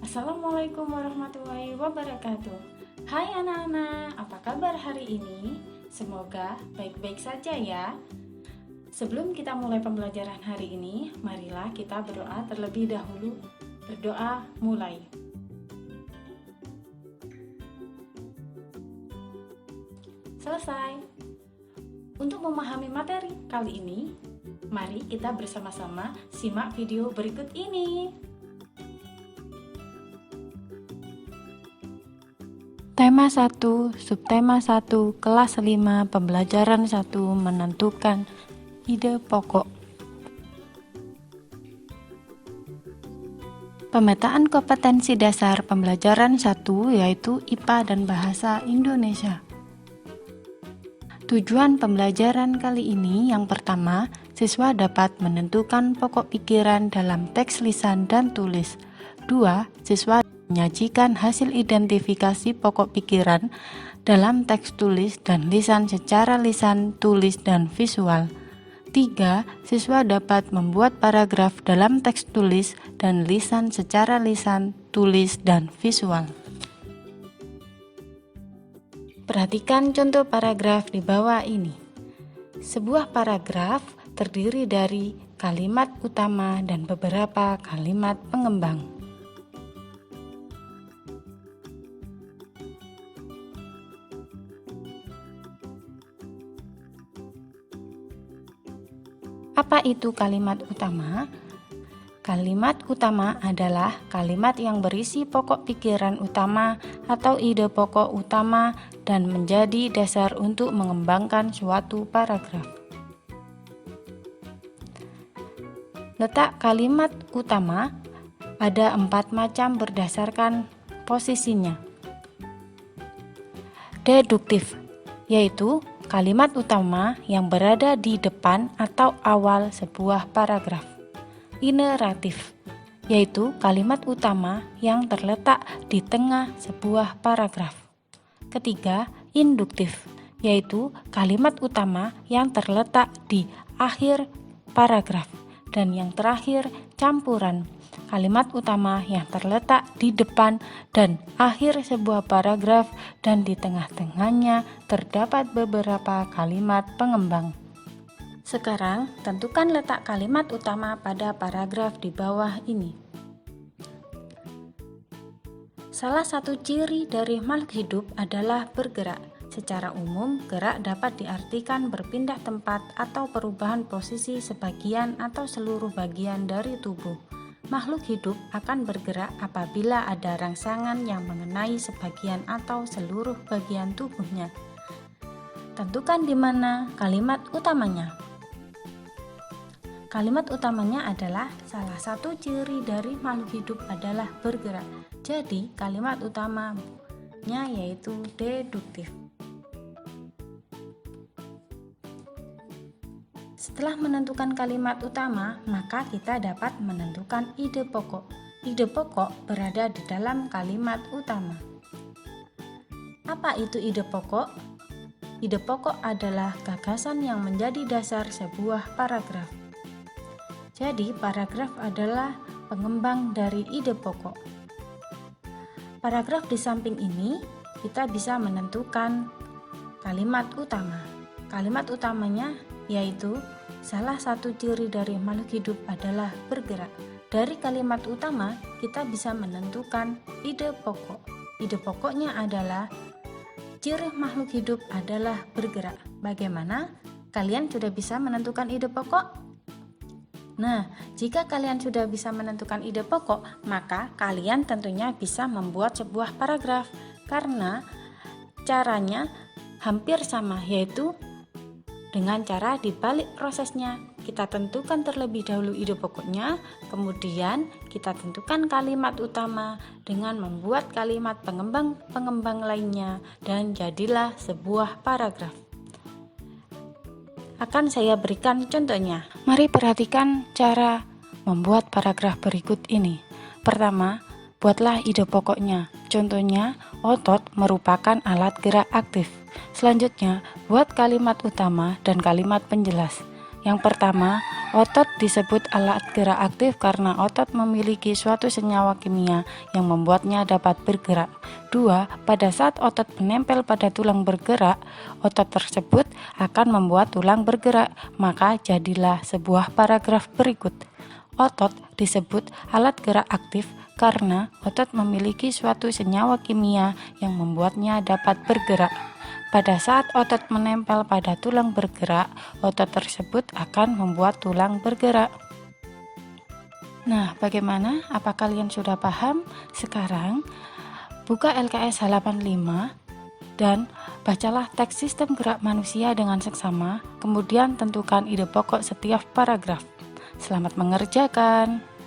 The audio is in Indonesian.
Assalamualaikum warahmatullahi wabarakatuh. Hai anak-anak, apa kabar hari ini? Semoga baik-baik saja ya. Sebelum kita mulai pembelajaran hari ini, marilah kita berdoa terlebih dahulu. Berdoa mulai. Selesai. Untuk memahami materi kali ini, mari kita bersama-sama simak video berikut ini. Tema 1, subtema 1, kelas 5, pembelajaran 1, menentukan ide pokok. Pemetaan kompetensi dasar pembelajaran 1 yaitu IPA dan Bahasa Indonesia. Tujuan pembelajaran kali ini yang pertama, siswa dapat menentukan pokok pikiran dalam teks lisan dan tulis. 2. Siswa menyajikan hasil identifikasi pokok pikiran dalam teks tulis dan lisan secara lisan, tulis, dan visual. 3. Siswa dapat membuat paragraf dalam teks tulis dan lisan secara lisan, tulis, dan visual. Perhatikan contoh paragraf di bawah ini. Sebuah paragraf terdiri dari kalimat utama dan beberapa kalimat pengembang. Apa itu kalimat utama? Kalimat utama adalah kalimat yang berisi pokok pikiran utama atau ide pokok utama dan menjadi dasar untuk mengembangkan suatu paragraf. Letak kalimat utama ada 4 macam berdasarkan posisinya. Deduktif, yaitu kalimat utama yang berada di depan atau awal sebuah paragraf. Ineratif, yaitu kalimat utama yang terletak di tengah sebuah paragraf. Ketiga, induktif, yaitu kalimat utama yang terletak di akhir paragraf. Dan yang terakhir, campuran, kalimat utama yang terletak di depan dan akhir sebuah paragraf dan di tengah-tengahnya terdapat beberapa kalimat pengembang. Sekarang, tentukan letak kalimat utama pada paragraf di bawah ini. Salah satu ciri dari makhluk hidup adalah bergerak. Secara umum, gerak dapat diartikan berpindah tempat atau perubahan posisi sebagian atau seluruh bagian dari tubuh. Makhluk hidup akan bergerak apabila ada rangsangan yang mengenai sebagian atau seluruh bagian tubuhnya. Tentukan di mana kalimat utamanya. Kalimat utamanya adalah salah satu ciri dari makhluk hidup adalah bergerak. Jadi, kalimat utamanya yaitu deduktif. Setelah menentukan kalimat utama, maka kita dapat menentukan ide pokok. Ide pokok berada di dalam kalimat utama. Apa itu ide pokok? Ide pokok adalah gagasan yang menjadi dasar sebuah paragraf. Jadi, paragraf adalah pengembang dari ide pokok. Paragraf di samping ini, kita bisa menentukan kalimat utama. Kalimat utamanya yaitu salah satu ciri dari makhluk hidup adalah bergerak. Dari kalimat utama, kita bisa menentukan ide pokok. Ide pokoknya adalah ciri makhluk hidup adalah bergerak. Bagaimana? Kalian sudah bisa menentukan ide pokok? Nah, jika kalian sudah bisa menentukan ide pokok, maka kalian tentunya bisa membuat sebuah paragraf karena caranya hampir sama, yaitu dengan cara dibalik prosesnya. Kita tentukan terlebih dahulu ide pokoknya, kemudian kita tentukan kalimat utama dengan membuat kalimat pengembang lainnya dan jadilah sebuah paragraf. Akan saya berikan contohnya. Mari perhatikan cara membuat paragraf berikut ini. Pertama, buatlah ide pokoknya. Contohnya, otot merupakan alat gerak aktif. Selanjutnya, buat kalimat utama dan kalimat penjelas. Yang pertama, otot disebut alat gerak aktif karena otot memiliki suatu senyawa kimia yang membuatnya dapat bergerak. 2. Pada saat otot menempel pada tulang bergerak, otot tersebut akan membuat tulang bergerak, maka jadilah sebuah paragraf berikut. Otot disebut alat gerak aktif karena otot memiliki suatu senyawa kimia yang membuatnya dapat bergerak. Pada saat otot menempel pada tulang bergerak, otot tersebut akan membuat tulang bergerak. Nah, bagaimana? Apa kalian sudah paham? Sekarang, buka LKS halaman 5 dan bacalah teks sistem gerak manusia dengan seksama, kemudian tentukan ide pokok setiap paragraf. Selamat mengerjakan!